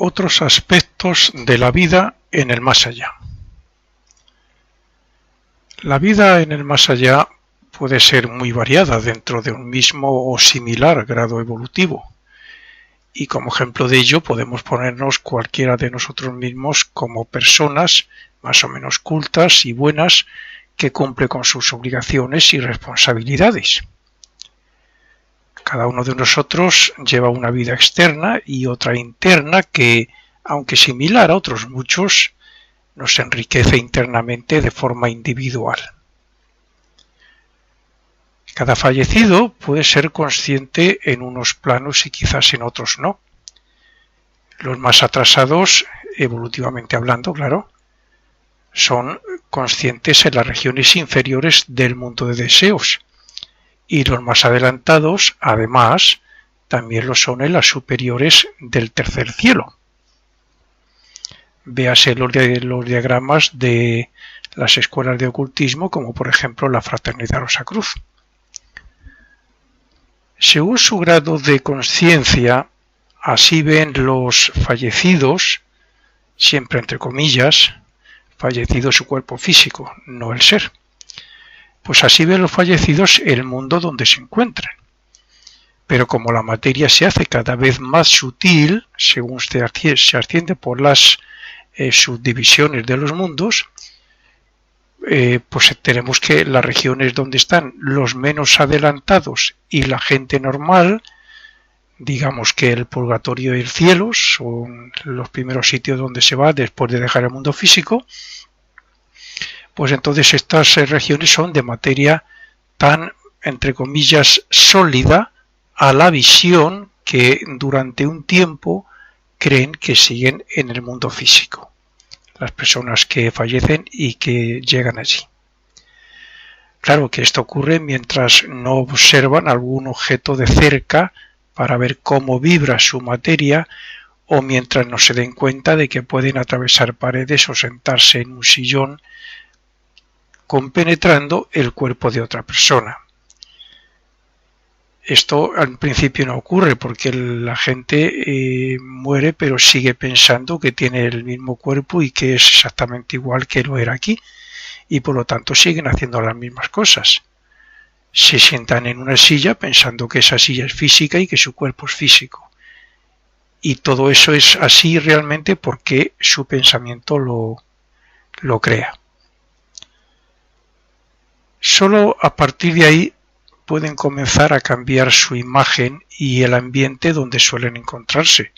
Otros aspectos de la vida en el más allá. La vida en el más allá puede ser muy variada dentro de un mismo o similar grado evolutivo. Y como ejemplo de ello podemos ponernos cualquiera de nosotros mismos como personas más o menos cultas y buenas que cumple con sus obligaciones y responsabilidades. Cada uno de nosotros lleva una vida externa y otra interna que, aunque similar a otros muchos, nos enriquece internamente de forma individual. Cada fallecido puede ser consciente en unos planos y quizás en otros no. Los más atrasados, evolutivamente hablando, claro, son conscientes en las regiones inferiores del mundo de deseos. Y los más adelantados, además, también lo son en las superiores del tercer cielo. Véase los diagramas de las escuelas de ocultismo, como por ejemplo la Fraternidad Rosacruz. Según su grado de conciencia, así ven los fallecidos, siempre entre comillas, fallecido su cuerpo físico, no el ser. Pues así ven los fallecidos el mundo donde se encuentran. Pero como la materia se hace cada vez más sutil, según se asciende por las subdivisiones de los mundos, pues tenemos que las regiones donde están los menos adelantados y la gente normal, digamos que el purgatorio y el cielo son los primeros sitios donde se va después de dejar el mundo físico, pues entonces estas regiones son de materia tan, entre comillas, sólida a la visión que durante un tiempo creen que siguen en el mundo físico, las personas que fallecen y que llegan allí. Claro que esto ocurre mientras no observan algún objeto de cerca para ver cómo vibra su materia o mientras no se den cuenta de que pueden atravesar paredes o sentarse en un sillón compenetrando el cuerpo de otra persona. Esto al principio no ocurre porque la gente muere pero sigue pensando que tiene el mismo cuerpo y que es exactamente igual que lo era aquí y por lo tanto siguen haciendo las mismas cosas. Se sientan en una silla pensando que esa silla es física y que su cuerpo es físico. Y todo eso es así realmente porque su pensamiento lo crea. Solo a partir de ahí pueden comenzar a cambiar su imagen y el ambiente donde suelen encontrarse,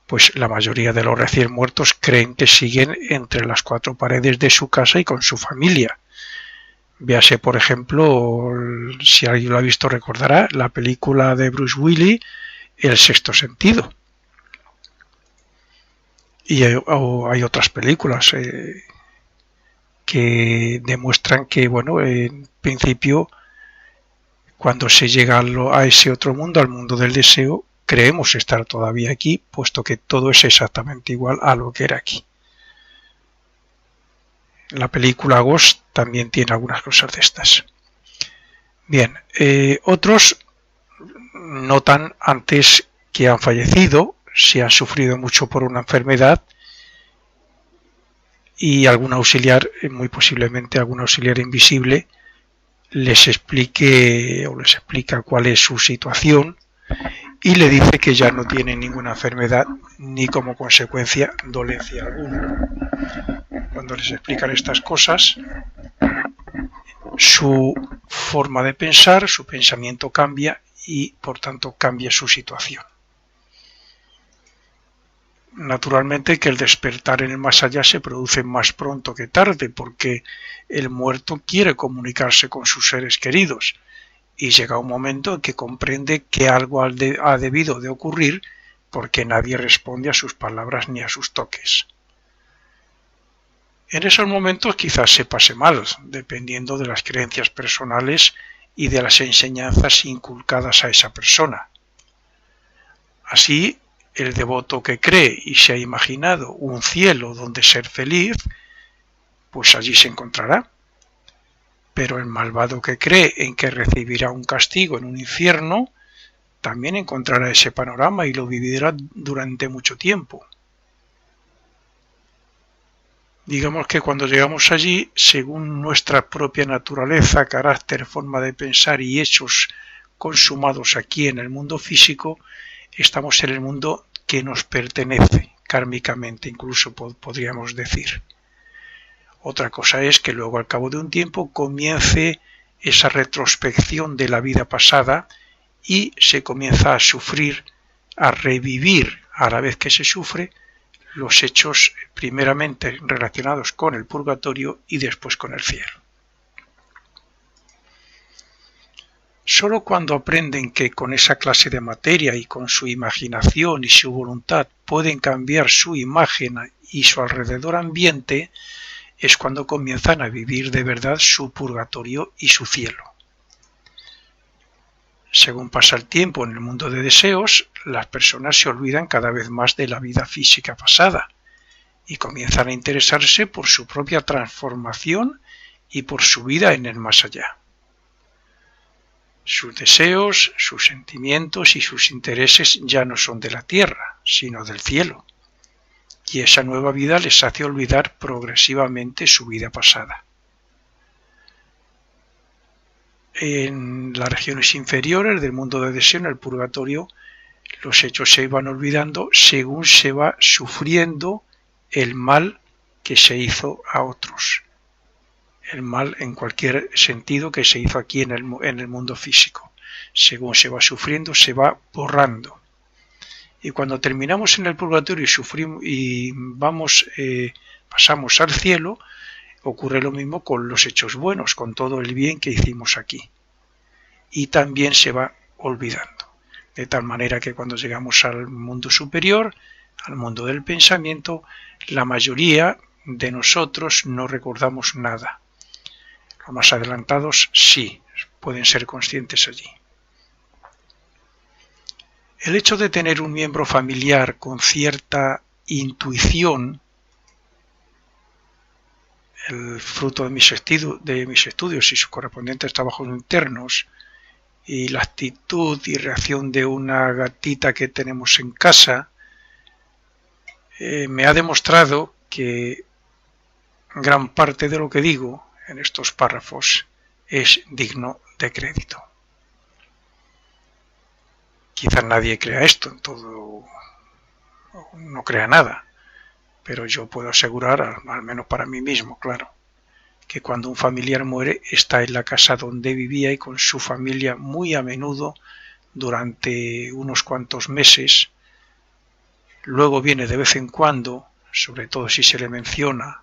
pues la mayoría de los recién muertos creen que siguen entre las cuatro paredes de su casa y con su familia. Véase, por ejemplo, si alguien lo ha visto recordará, la película de Bruce Willis, El sexto sentido. Y hay otras películas que demuestran que, bueno, en principio, cuando se llega a ese otro mundo, al mundo del deseo, creemos estar todavía aquí, puesto que todo es exactamente igual a lo que era aquí. La película Ghost también tiene algunas cosas de estas. Bien, otros notan antes que han fallecido, si han sufrido mucho por una enfermedad, y algún auxiliar, muy posiblemente algún auxiliar invisible, les explique o les explica cuál es su situación y le dice que ya no tiene ninguna enfermedad ni como consecuencia dolencia alguna. Cuando les explican estas cosas, su forma de pensar, su pensamiento cambia y por tanto cambia su situación. Naturalmente que el despertar en el más allá se produce más pronto que tarde porque el muerto quiere comunicarse con sus seres queridos y llega un momento en que comprende que algo ha debido de ocurrir porque nadie responde a sus palabras ni a sus toques. En esos momentos quizás se pase mal, dependiendo de las creencias personales y de las enseñanzas inculcadas a esa persona. Así, el devoto que cree y se ha imaginado un cielo donde ser feliz, pues allí se encontrará. Pero el malvado que cree en que recibirá un castigo en un infierno, también encontrará ese panorama y lo vivirá durante mucho tiempo. Digamos que cuando llegamos allí, según nuestra propia naturaleza, carácter, forma de pensar y hechos consumados aquí en el mundo físico, estamos en el mundo que nos pertenece kármicamente, incluso podríamos decir. Otra cosa es que luego al cabo de un tiempo comience esa retrospección de la vida pasada y se comienza a sufrir, a revivir a la vez que se sufre los hechos primeramente relacionados con el purgatorio y después con el cielo. Solo cuando aprenden que con esa clase de materia y con su imaginación y su voluntad pueden cambiar su imagen y su alrededor ambiente, es cuando comienzan a vivir de verdad su purgatorio y su cielo. Según pasa el tiempo en el mundo de deseos, las personas se olvidan cada vez más de la vida física pasada y comienzan a interesarse por su propia transformación y por su vida en el más allá. Sus deseos, sus sentimientos y sus intereses ya no son de la tierra, sino del cielo, y esa nueva vida les hace olvidar progresivamente su vida pasada. En las regiones inferiores del mundo de deseo, en el purgatorio, los hechos se van olvidando según se va sufriendo el mal que se hizo a otros. El mal en cualquier sentido que se hizo aquí en el mundo físico. Según se va sufriendo, se va borrando. Y cuando terminamos en el purgatorio y sufrimos y pasamos al cielo, ocurre lo mismo con los hechos buenos, con todo el bien que hicimos aquí. Y también se va olvidando. De tal manera que cuando llegamos al mundo superior, al mundo del pensamiento, la mayoría de nosotros no recordamos nada. Los más adelantados sí, pueden ser conscientes allí. El hecho de tener un miembro familiar con cierta intuición, el fruto de mis estudios y sus correspondientes trabajos internos, y la actitud y reacción de una gatita que tenemos en casa, me ha demostrado que gran parte de lo que digo en estos párrafos es digno de crédito. Quizás nadie crea esto, no crea nada, pero yo puedo asegurar, al menos para mí mismo, claro, que cuando un familiar muere está en la casa donde vivía y con su familia muy a menudo durante unos cuantos meses. Luego viene de vez en cuando, sobre todo si se le menciona,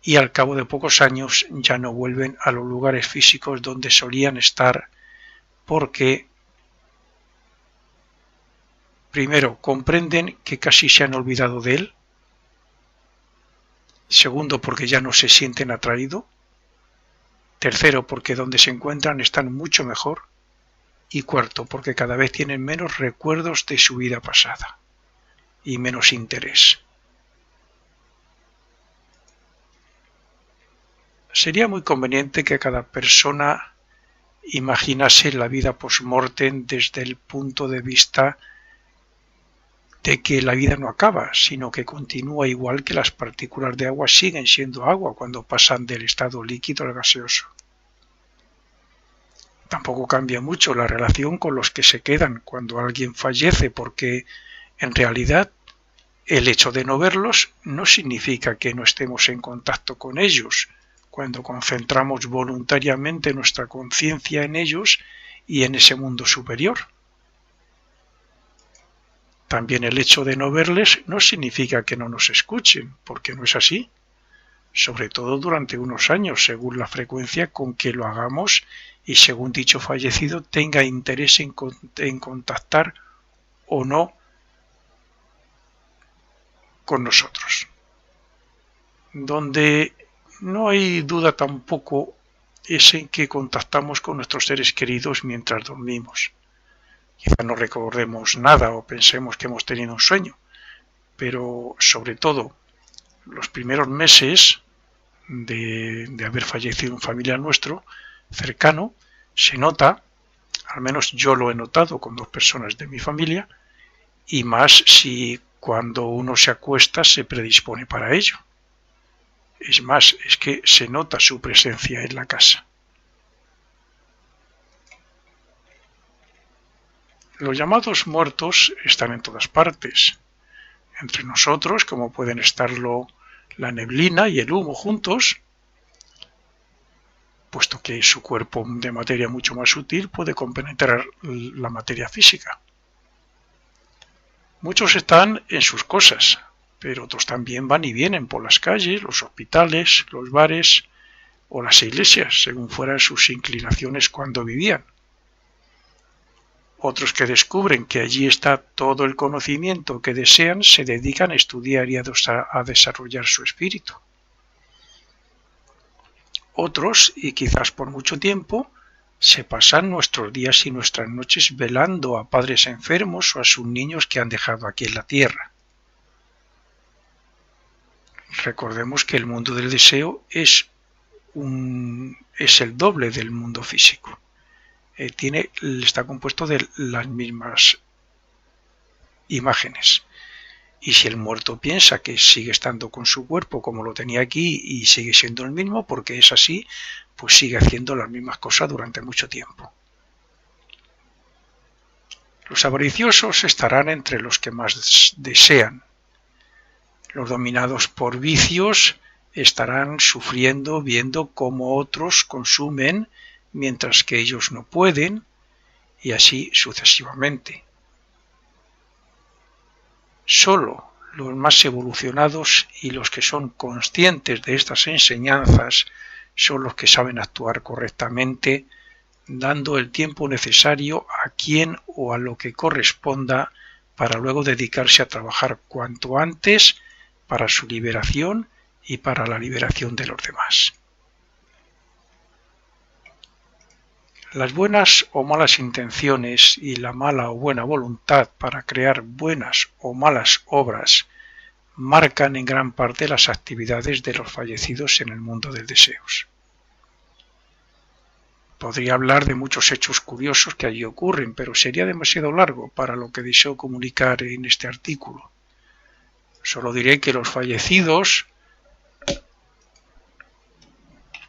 y al cabo de pocos años ya no vuelven a los lugares físicos donde solían estar porque, primero, comprenden que casi se han olvidado de él. Segundo, porque ya no se sienten atraídos. Tercero, porque donde se encuentran están mucho mejor. Y cuarto, porque cada vez tienen menos recuerdos de su vida pasada y menos interés. Sería muy conveniente que cada persona imaginase la vida post-mortem desde el punto de vista de que la vida no acaba, sino que continúa igual que las partículas de agua siguen siendo agua cuando pasan del estado líquido al gaseoso. Tampoco cambia mucho la relación con los que se quedan cuando alguien fallece, porque en realidad el hecho de no verlos no significa que no estemos en contacto con ellos, cuando concentramos voluntariamente nuestra conciencia en ellos y en ese mundo superior. También el hecho de no verles no significa que no nos escuchen, porque no es así, sobre todo durante unos años, según la frecuencia con que lo hagamos y según dicho fallecido tenga interés en contactar o no con nosotros. Donde no hay duda tampoco es en que contactamos con nuestros seres queridos mientras dormimos. Quizá no recordemos nada o pensemos que hemos tenido un sueño, pero sobre todo los primeros meses de haber fallecido un familiar nuestro cercano, se nota Al menos yo lo he notado con 2 personas de mi familia, y más si cuando uno se acuesta se predispone para ello. Es más, es que se nota su presencia en la casa. Los llamados muertos están en todas partes, entre nosotros, como pueden estarlo la neblina y el humo juntos, puesto que su cuerpo de materia mucho más sutil puede compenetrar la materia física. Muchos están en sus cosas, pero otros también van y vienen por las calles, los hospitales, los bares o las iglesias, según fueran sus inclinaciones cuando vivían. Otros que descubren que allí está todo el conocimiento que desean se dedican a estudiar y a desarrollar su espíritu. Otros, y quizás por mucho tiempo, se pasan nuestros días y nuestras noches velando a padres enfermos o a sus niños que han dejado aquí en la tierra. Recordemos que el mundo del deseo es el doble del mundo físico. Está compuesto de las mismas imágenes. Y si el muerto piensa que sigue estando con su cuerpo como lo tenía aquí y sigue siendo el mismo, porque es así, pues sigue haciendo las mismas cosas durante mucho tiempo. Los avariciosos estarán entre los que más desean. Los dominados por vicios estarán sufriendo viendo cómo otros consumen mientras que ellos no pueden, y así sucesivamente. Solo los más evolucionados y los que son conscientes de estas enseñanzas son los que saben actuar correctamente, dando el tiempo necesario a quien o a lo que corresponda para luego dedicarse a trabajar cuanto antes para su liberación y para la liberación de los demás. Las buenas o malas intenciones y la mala o buena voluntad para crear buenas o malas obras marcan en gran parte las actividades de los fallecidos en el mundo de deseos. Podría hablar de muchos hechos curiosos que allí ocurren, pero sería demasiado largo para lo que deseo comunicar en este artículo. Solo diré que los fallecidos,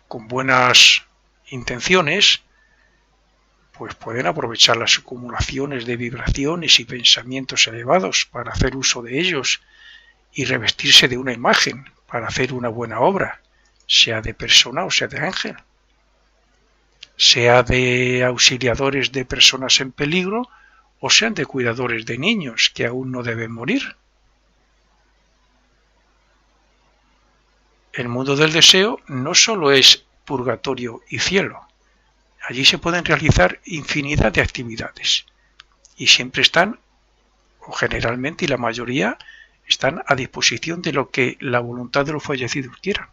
con buenas intenciones, pues pueden aprovechar las acumulaciones de vibraciones y pensamientos elevados para hacer uso de ellos y revestirse de una imagen para hacer una buena obra, sea de persona o sea de ángel, sea de auxiliadores de personas en peligro o sean de cuidadores de niños que aún no deben morir. El mundo del deseo no solo es purgatorio y cielo. Allí se pueden realizar infinidad de actividades y siempre están, o generalmente y la mayoría, están a disposición de lo que la voluntad de los fallecidos quiera.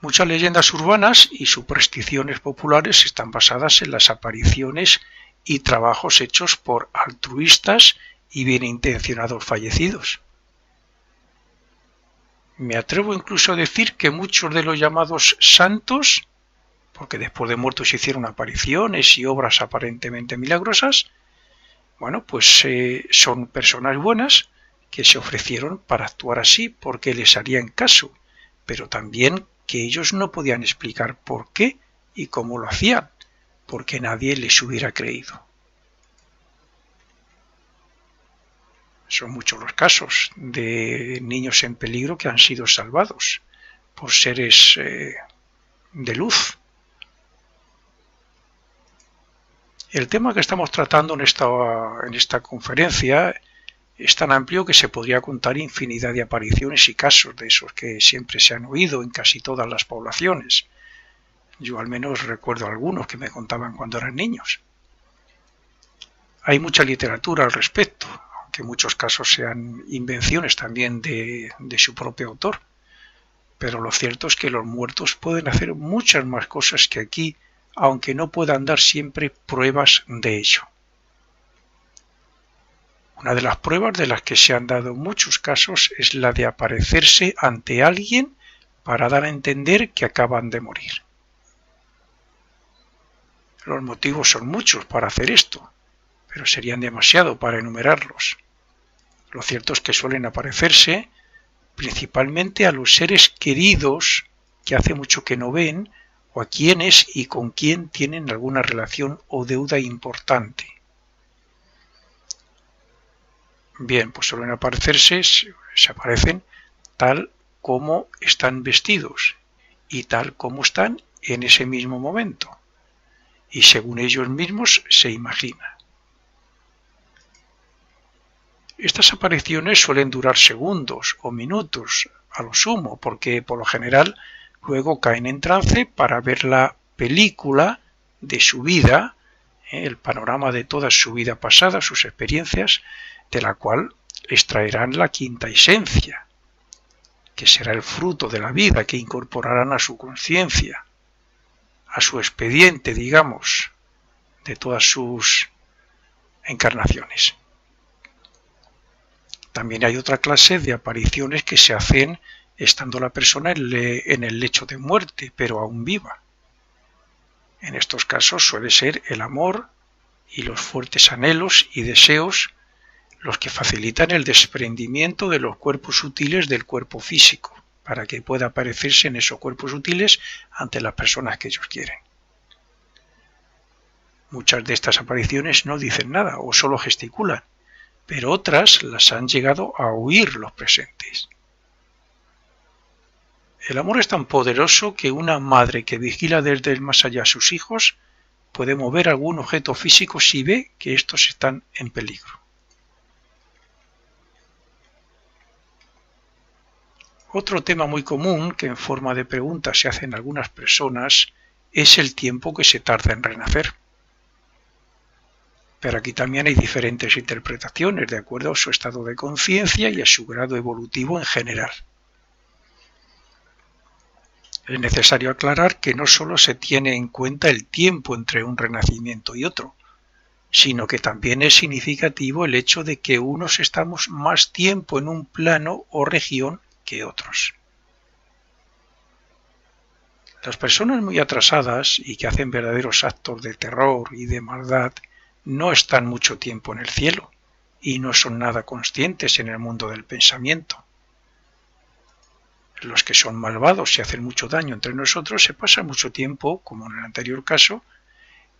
Muchas leyendas urbanas y supersticiones populares están basadas en las apariciones y trabajos hechos por altruistas y bien intencionados fallecidos. Me atrevo incluso a decir que muchos de los llamados santos, porque después de muertos hicieron apariciones y obras aparentemente milagrosas, bueno, pues son personas buenas que se ofrecieron para actuar así porque les harían caso, pero también que ellos no podían explicar por qué y cómo lo hacían, porque nadie les hubiera creído. Son muchos los casos de niños en peligro que han sido salvados por seres de luz. El tema que estamos tratando en esta conferencia es tan amplio que se podría contar infinidad de apariciones y casos de esos que siempre se han oído en casi todas las poblaciones. Yo al menos recuerdo algunos que me contaban cuando eran niños. Hay mucha literatura al respecto, que en muchos casos sean invenciones también de su propio autor. Pero lo cierto es que los muertos pueden hacer muchas más cosas que aquí, aunque no puedan dar siempre pruebas de ello. Una de las pruebas de las que se han dado muchos casos es la de aparecerse ante alguien para dar a entender que acaban de morir. Los motivos son muchos para hacer esto, pero serían demasiado para enumerarlos. Lo cierto es que suelen aparecerse principalmente a los seres queridos que hace mucho que no ven, o a quienes y con quien tienen alguna relación o deuda importante. Bien, pues suelen aparecerse, se aparecen tal como están vestidos y tal como están en ese mismo momento, y según ellos mismos se imagina. Estas apariciones suelen durar segundos o minutos a lo sumo, porque por lo general luego caen en trance para ver la película de su vida, el panorama de toda su vida pasada, sus experiencias, de la cual extraerán la quinta esencia, que será el fruto de la vida que incorporarán a su conciencia, a su expediente, digamos, de todas sus encarnaciones. También hay otra clase de apariciones que se hacen estando la persona en el lecho de muerte, pero aún viva. En estos casos suele ser el amor y los fuertes anhelos y deseos los que facilitan el desprendimiento de los cuerpos sutiles del cuerpo físico, para que pueda aparecerse en esos cuerpos sutiles ante las personas que ellos quieren. Muchas de estas apariciones no dicen nada o solo gesticulan, pero otras las han llegado a oír los presentes. El amor es tan poderoso que una madre que vigila desde el más allá a sus hijos puede mover algún objeto físico si ve que estos están en peligro. Otro tema muy común que en forma de pregunta se hacen algunas personas es el tiempo que se tarda en renacer. Pero aquí también hay diferentes interpretaciones de acuerdo a su estado de conciencia y a su grado evolutivo en general. Es necesario aclarar que no solo se tiene en cuenta el tiempo entre un renacimiento y otro, sino que también es significativo el hecho de que unos estamos más tiempo en un plano o región que otros. Las personas muy atrasadas y que hacen verdaderos actos de terror y de maldad no están mucho tiempo en el cielo y no son nada conscientes en el mundo del pensamiento. Los que son malvados y hacen mucho daño entre nosotros se pasan mucho tiempo, como en el anterior caso,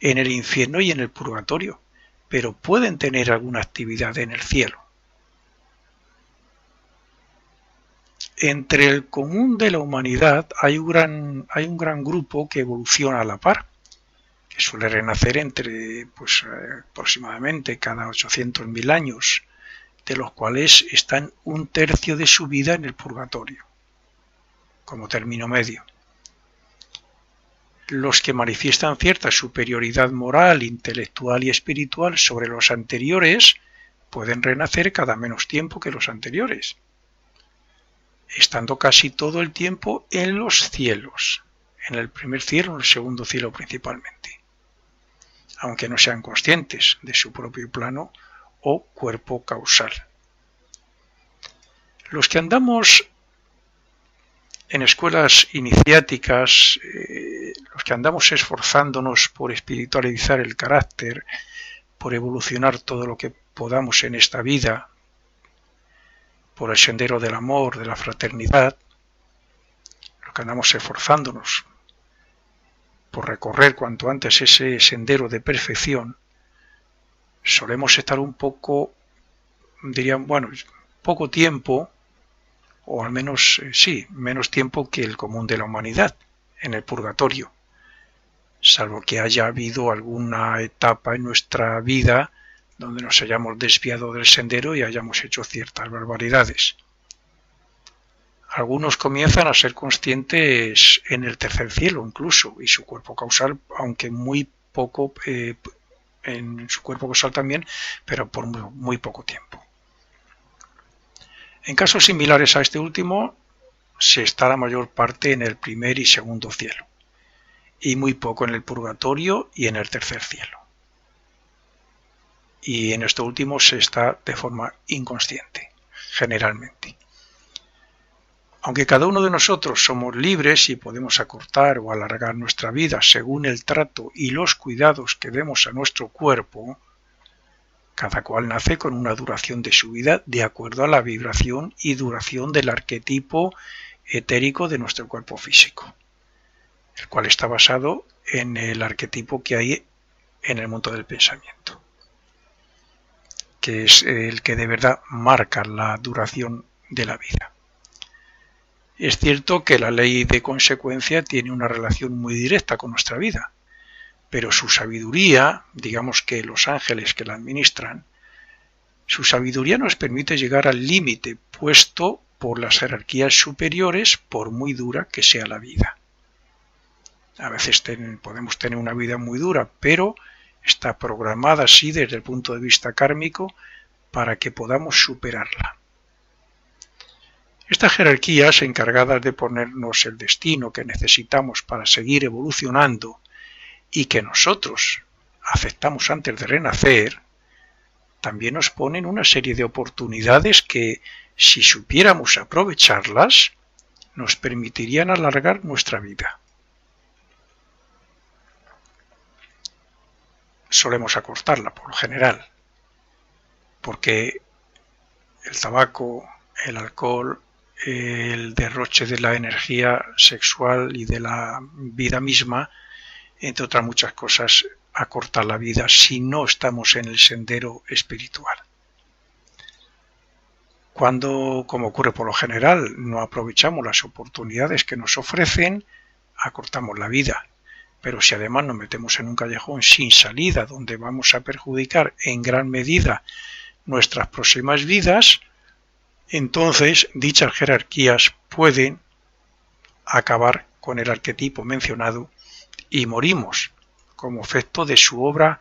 en el infierno y en el purgatorio, pero pueden tener alguna actividad en el cielo. Entre el común de la humanidad hay un gran grupo que evoluciona a la par, que suele renacer entre aproximadamente cada 800.000 años, de los cuales están un tercio de su vida en el purgatorio, como término medio. Los que manifiestan cierta superioridad moral, intelectual y espiritual sobre los anteriores pueden renacer cada menos tiempo que los anteriores, estando casi todo el tiempo en los cielos, en el primer cielo, en el segundo cielo principalmente, aunque no sean conscientes de su propio plano o cuerpo causal. Los que andamos en escuelas iniciáticas, los que andamos esforzándonos por espiritualizar el carácter, por evolucionar todo lo que podamos en esta vida, por el sendero del amor, de la fraternidad, los que andamos esforzándonos por recorrer cuanto antes ese sendero de perfección, solemos estar un poco, poco tiempo, o al menos, menos tiempo que el común de la humanidad en el purgatorio, salvo que haya habido alguna etapa en nuestra vida donde nos hayamos desviado del sendero y hayamos hecho ciertas barbaridades. Algunos comienzan a ser conscientes en el tercer cielo incluso, y su cuerpo causal, aunque muy poco, en su cuerpo causal también, pero por muy poco tiempo. En casos similares a este último, se está la mayor parte en el primer y segundo cielo, y muy poco en el purgatorio y en el tercer cielo. Y en esto último se está de forma inconsciente, generalmente. Aunque cada uno de nosotros somos libres y podemos acortar o alargar nuestra vida según el trato y los cuidados que demos a nuestro cuerpo, cada cual nace con una duración de su vida de acuerdo a la vibración y duración del arquetipo etérico de nuestro cuerpo físico, el cual está basado en el arquetipo que hay en el mundo del pensamiento, que es el que de verdad marca la duración de la vida. Es cierto que la ley de consecuencia tiene una relación muy directa con nuestra vida, pero su sabiduría, digamos que los ángeles que la administran, su sabiduría nos permite llegar al límite puesto por las jerarquías superiores, por muy dura que sea la vida. A veces podemos tener una vida muy dura, pero está programada así desde el punto de vista kármico para que podamos superarla. Estas jerarquías encargadas de ponernos el destino que necesitamos para seguir evolucionando y que nosotros aceptamos antes de renacer, también nos ponen una serie de oportunidades que, si supiéramos aprovecharlas, nos permitirían alargar nuestra vida. Solemos acortarla por lo general, porque el tabaco, el alcohol, el derroche de la energía sexual y de la vida misma, entre otras muchas cosas, acorta la vida si no estamos en el sendero espiritual. Cuando, como ocurre por lo general, no aprovechamos las oportunidades que nos ofrecen, acortamos la vida. Pero si además nos metemos en un callejón sin salida donde vamos a perjudicar en gran medida nuestras próximas vidas, entonces dichas jerarquías pueden acabar con el arquetipo mencionado y morimos como efecto de su obra,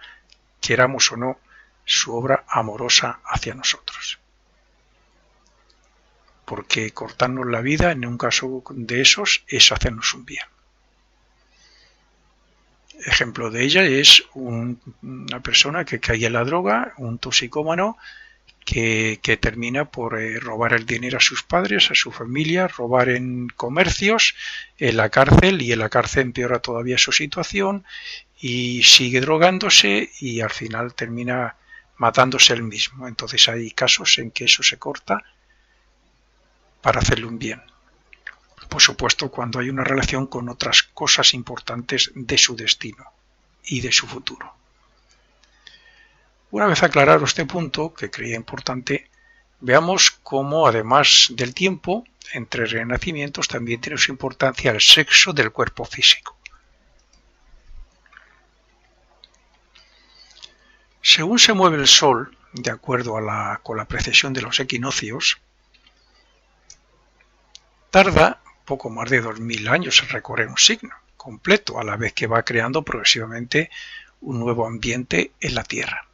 queramos o no, su obra amorosa hacia nosotros. Porque cortarnos la vida en un caso de esos es hacernos un bien. Ejemplo de ella es una persona que cae en la droga, un toxicómano, que termina por robar el dinero a sus padres, a su familia, robar en comercios, en la cárcel, y en la cárcel empeora todavía su situación y sigue drogándose y al final termina matándose él mismo. Entonces hay casos en que eso se corta para hacerle un bien. Por supuesto, cuando hay una relación con otras cosas importantes de su destino y de su futuro. Una vez aclarado este punto, que creía importante, veamos cómo, además del tiempo, entre renacimientos también tiene su importancia el sexo del cuerpo físico. Según se mueve el Sol, de acuerdo con la precesión de los equinoccios, tarda poco más de 2000 años en recorrer un signo completo, a la vez que va creando progresivamente un nuevo ambiente en la Tierra.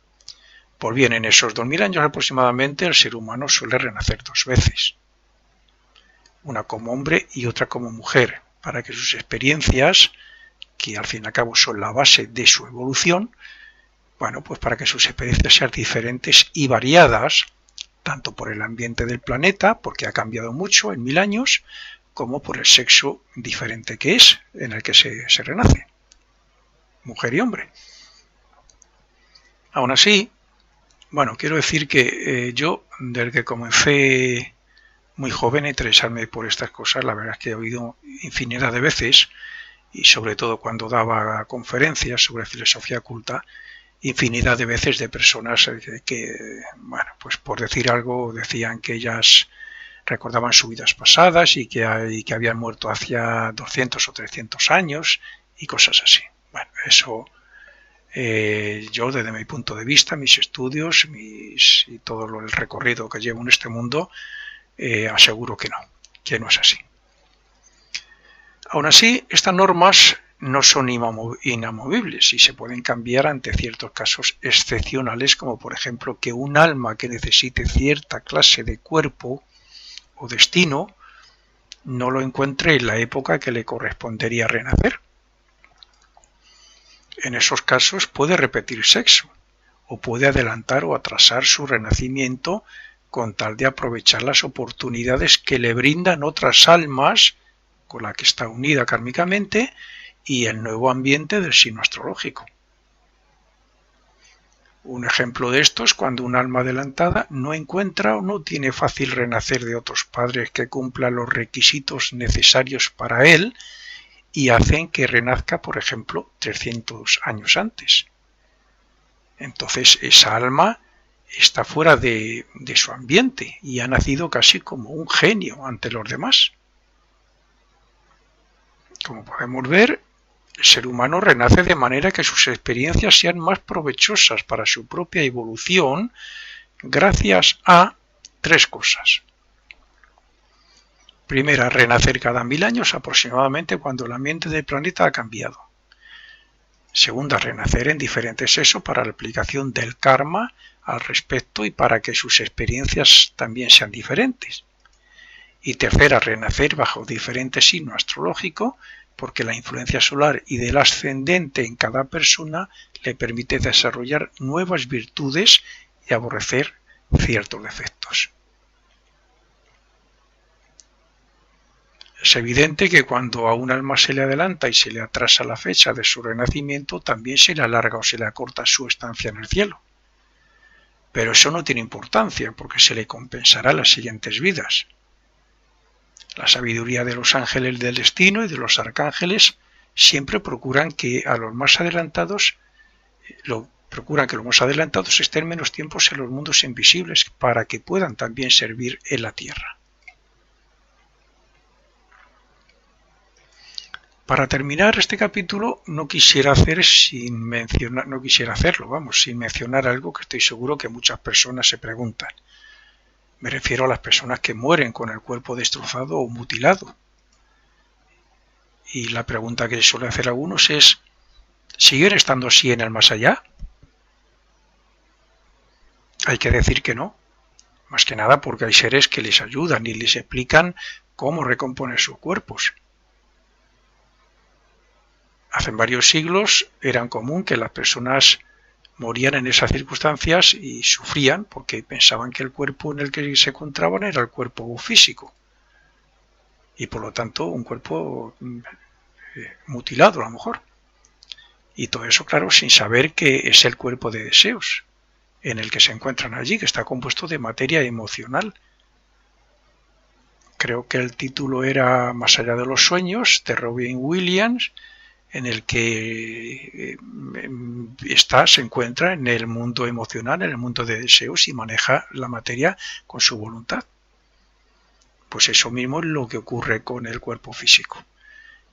Pues bien, en esos 2000 años aproximadamente el ser humano suele renacer 2 veces, una como hombre y otra como mujer, para que sus experiencias, que al fin y al cabo son la base de su evolución, bueno, pues para que sus experiencias sean diferentes y variadas, tanto por el ambiente del planeta, porque ha cambiado mucho en 1000 años, como por el sexo diferente que es, en el que se renace, mujer y hombre. Aún así, bueno, quiero decir que yo, desde que comencé muy joven a interesarme por estas cosas, la verdad es que he oído infinidad de veces, y sobre todo cuando daba conferencias sobre filosofía oculta, infinidad de veces de personas que, bueno, pues por decir algo, decían que ellas recordaban sus vidas pasadas y que habían muerto hacía 200 o 300 años y cosas así. Bueno, eso yo desde mi punto de vista, mis estudios y todo el recorrido que llevo en este mundo, aseguro que no es así. Aún así, estas normas no son inamovibles y se pueden cambiar ante ciertos casos excepcionales, como por ejemplo que un alma que necesite cierta clase de cuerpo o destino no lo encuentre en la época que le correspondería renacer. En esos casos puede repetir sexo o puede adelantar o atrasar su renacimiento con tal de aprovechar las oportunidades que le brindan otras almas con las que está unida kármicamente y el nuevo ambiente del signo astrológico. Un ejemplo de esto es cuando un alma adelantada no encuentra o no tiene fácil renacer de otros padres que cumplan los requisitos necesarios para él y hacen que renazca, por ejemplo, 300 años antes. Entonces esa alma está fuera de su ambiente y ha nacido casi como un genio ante los demás. Como podemos ver, el ser humano renace de manera que sus experiencias sean más provechosas para su propia evolución gracias a tres cosas. Primera, renacer cada 1000 años aproximadamente cuando el ambiente del planeta ha cambiado. Segunda, renacer en diferentes sexos para la aplicación del karma al respecto y para que sus experiencias también sean diferentes. Y tercera, renacer bajo diferente signo astrológico porque la influencia solar y del ascendente en cada persona le permite desarrollar nuevas virtudes y aborrecer ciertos defectos. Es evidente que cuando a un alma se le adelanta y se le atrasa la fecha de su renacimiento, también se le alarga o se le acorta su estancia en el cielo. Pero eso no tiene importancia porque se le compensará en las siguientes vidas. La sabiduría de los ángeles del destino y de los arcángeles siempre procuran que los más adelantados estén menos tiempos en los mundos invisibles para que puedan también servir en la tierra. Para terminar este capítulo no quisiera hacerlo sin mencionar algo que estoy seguro que muchas personas se preguntan. Me refiero a las personas que mueren con el cuerpo destrozado o mutilado. Y la pregunta que suele hacer algunos es, ¿siguen estando así en el más allá? Hay que decir que no. Más que nada porque hay seres que les ayudan y les explican cómo recomponer sus cuerpos. Hace varios siglos era común que las personas morían en esas circunstancias y sufrían porque pensaban que el cuerpo en el que se encontraban era el cuerpo físico y por lo tanto un cuerpo mutilado a lo mejor. Y todo eso, claro, sin saber que es el cuerpo de deseos en el que se encuentran allí, que está compuesto de materia emocional. Creo que el título era Más allá de los sueños, de Robin Williams, en el que se encuentra en el mundo emocional, en el mundo de deseos y maneja la materia con su voluntad. Pues eso mismo es lo que ocurre con el cuerpo físico.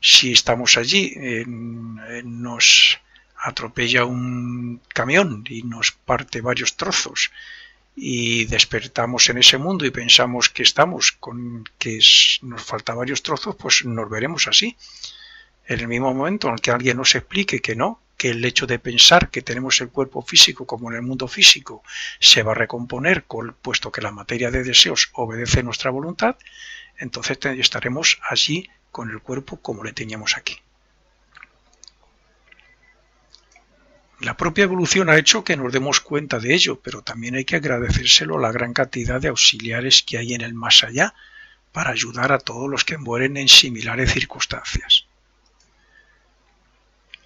Si estamos allí, nos atropella un camión y nos parte varios trozos y despertamos en ese mundo y pensamos que nos falta varios trozos, pues nos veremos así. En el mismo momento en que alguien nos explique que no, que el hecho de pensar que tenemos el cuerpo físico como en el mundo físico se va a recomponer puesto que la materia de deseos obedece nuestra voluntad, entonces estaremos allí con el cuerpo como le teníamos aquí. La propia evolución ha hecho que nos demos cuenta de ello, pero también hay que agradecérselo a la gran cantidad de auxiliares que hay en el más allá para ayudar a todos los que mueren en similares circunstancias.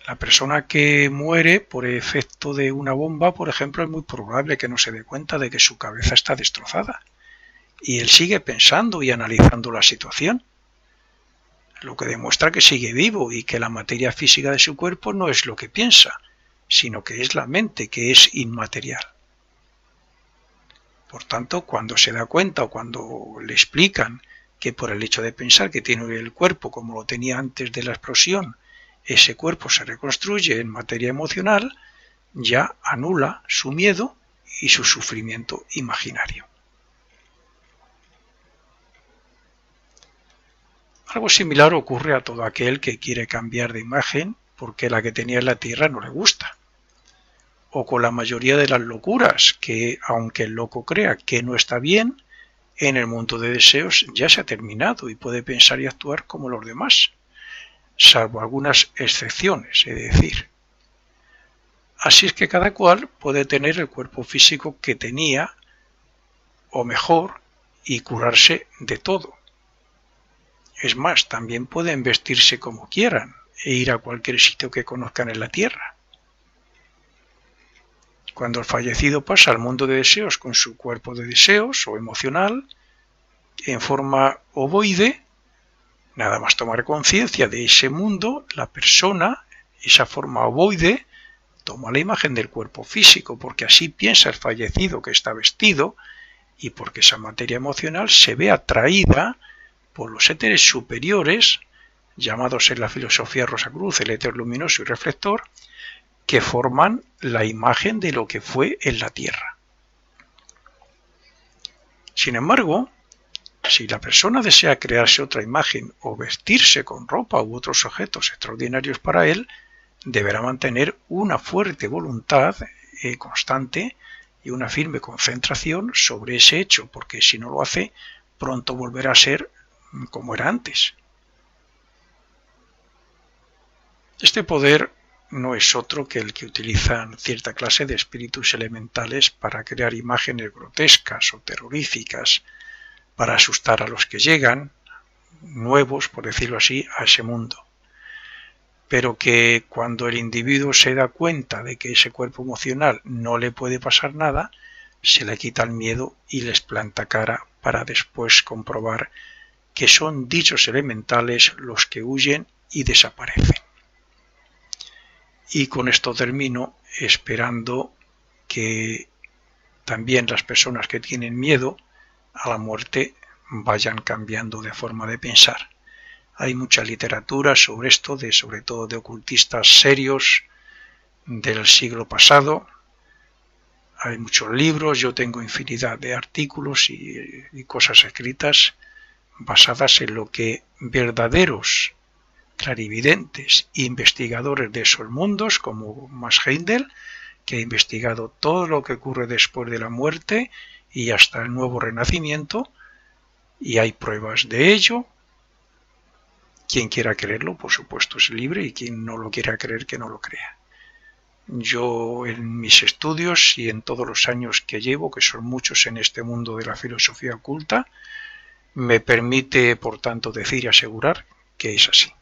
La persona que muere por efecto de una bomba, por ejemplo, es muy probable que no se dé cuenta de que su cabeza está destrozada. Y él sigue pensando y analizando la situación, lo que demuestra que sigue vivo y que la materia física de su cuerpo no es lo que piensa, sino que es la mente, que es inmaterial. Por tanto, cuando se da cuenta o cuando le explican que por el hecho de pensar que tiene el cuerpo como lo tenía antes de la explosión, ese cuerpo se reconstruye en materia emocional, ya anula su miedo y su sufrimiento imaginario. Algo similar ocurre a todo aquel que quiere cambiar de imagen porque la que tenía en la tierra no le gusta. O con la mayoría de las locuras que, aunque el loco crea que no está bien, en el mundo de deseos ya se ha terminado y puede pensar y actuar como los demás, salvo algunas excepciones, es decir. Así es que cada cual puede tener el cuerpo físico que tenía o mejor y curarse de todo. Es más, también pueden vestirse como quieran e ir a cualquier sitio que conozcan en la Tierra. Cuando el fallecido pasa al mundo de deseos con su cuerpo de deseos o emocional, en forma ovoide, nada más tomar conciencia de ese mundo, la persona, esa forma ovoide, toma la imagen del cuerpo físico, porque así piensa el fallecido que está vestido y porque esa materia emocional se ve atraída por los éteres superiores, llamados en la filosofía Rosacruz el éter luminoso y reflector, que forman la imagen de lo que fue en la Tierra. Sin embargo, si la persona desea crearse otra imagen o vestirse con ropa u otros objetos extraordinarios para él, deberá mantener una fuerte voluntad constante y una firme concentración sobre ese hecho, porque si no lo hace, pronto volverá a ser como era antes. Este poder no es otro que el que utilizan cierta clase de espíritus elementales para crear imágenes grotescas o terroríficas, para asustar a los que llegan, nuevos, por decirlo así, a ese mundo. Pero que cuando el individuo se da cuenta de que ese cuerpo emocional no le puede pasar nada, se le quita el miedo y les planta cara para después comprobar que son dichos elementales los que huyen y desaparecen. Y con esto termino, esperando que también las personas que tienen miedo a la muerte vayan cambiando de forma de pensar. Hay mucha literatura sobre esto, sobre todo de ocultistas serios del siglo pasado. Hay muchos libros, yo tengo infinidad de artículos y cosas escritas basadas en lo que verdaderos clarividentes e investigadores de esos mundos, como Max Heindel, que ha investigado todo lo que ocurre después de la muerte y hasta el nuevo renacimiento, y hay pruebas de ello. Quien quiera creerlo, por supuesto, es libre, y quien no lo quiera creer, que no lo crea. Yo, en mis estudios y en todos los años que llevo, que son muchos en este mundo de la filosofía oculta, me permite, por tanto, decir y asegurar que es así.